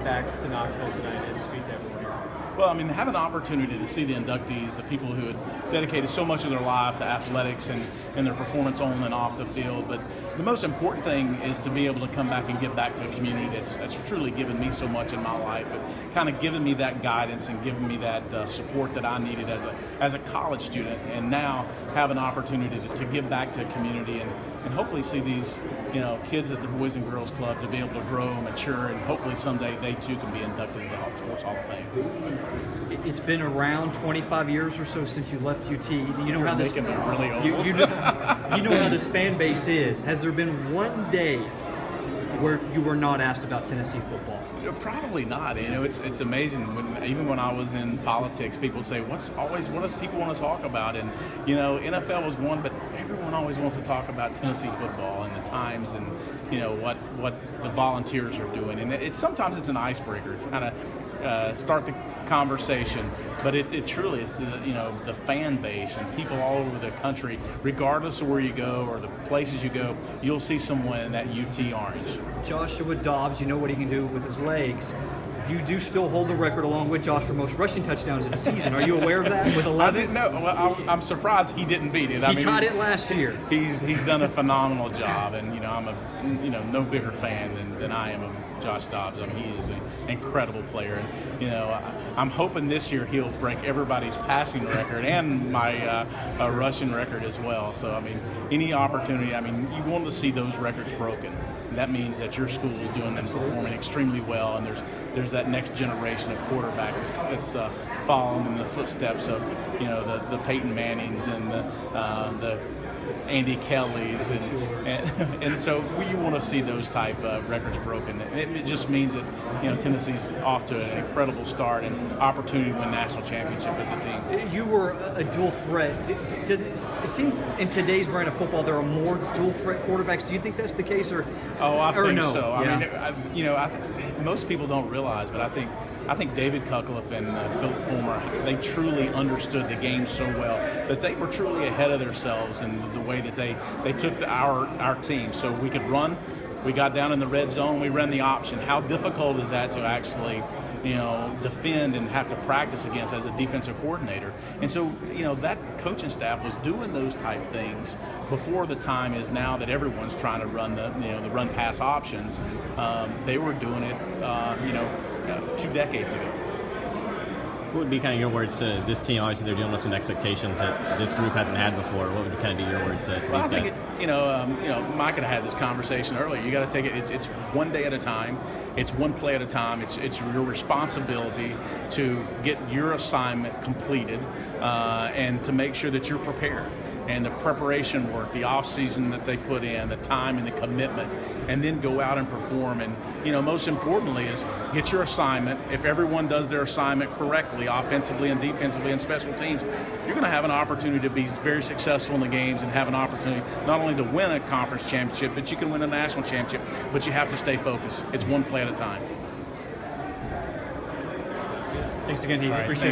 back to Knoxville tonight and speak to everyone here? Well, I mean, have an opportunity to see the inductees, the people who had dedicated so much of their life to athletics and their performance on and off the field. But the most important thing is to be able to come back and give back to a community that's truly given me so much in my life, and kind of given me that guidance and given me that support that I needed as a college student. And now have an opportunity to give back to a community and hopefully see these kids at the Boys and Girls Club to be able to grow, mature, and hopefully someday they too can be inducted into the Sports Hall of Fame. It's been around 25 years or so since you left UT. You know how this really old. You know how this fan base is. Has there been one day where you were not asked about Tennessee football? Probably not. It's amazing. Even when I was in politics, people would say, what does people want to talk about? And NFL was one, but everyone always wants to talk about Tennessee football and the times and what the volunteers are doing. And sometimes it's an icebreaker. It's kind of start the conversation, but it truly is the fan base and people all over the country, regardless of where you go or the places you go, you'll see someone in that UT orange. Joshua Dobbs, you know what he can do with his legs. You do still hold the record along with Josh for most rushing touchdowns in a season. Are you aware of that with 11? I didn't know. Well, I'm surprised he didn't beat it. He tied it last year. He's done a phenomenal job, and I'm a no bigger fan than I am of Josh Dobbs. I mean, he is an incredible player. And, I'm hoping this year he'll break everybody's passing record and my rushing record as well. So, I mean, any opportunity, you want to see those records broken. And that means that your school is doing and performing extremely well, and there's that next generation of quarterbacks. It's following in the footsteps of the Peyton Mannings and the Andy Kellys, and so we want to see those type of records broken. It just means that Tennessee's off to an incredible start and opportunity to win national championship as a team. You were a dual threat. It seems in today's brand of football there are more dual threat quarterbacks. Do you think that's the case, or? Oh, I think no? So. Yeah. I think most people don't realize, but I think David Cutcliffe and Philip Fulmer, they truly understood the game so well that they were truly ahead of themselves in the way that they took our team. So we could run, we got down in the red zone, we ran the option. How difficult is that to actually defend and have to practice against as a defensive coordinator? And so, that coaching staff was doing those type things before the time is now that everyone's trying to run the run pass options. They were doing it, 2 decades ago. What would be kind of your words to this team? Obviously, they're dealing with some expectations that this group hasn't had before. What would kind of be your words to these guys? I think Mike and I had this conversation earlier. You got to take it. It's one day at a time. It's one play at a time. It's your responsibility to get your assignment completed and to make sure that you're prepared. And the preparation work, the off season that they put in, the time and the commitment, and then go out and perform. And most importantly is get your assignment. If everyone does their assignment correctly, offensively and defensively and special teams, you're going to have an opportunity to be very successful in the games and have an opportunity not only to win a conference championship, but you can win a national championship. But you have to stay focused. It's one play at a time. Thanks again, Heath. Right, appreciate it.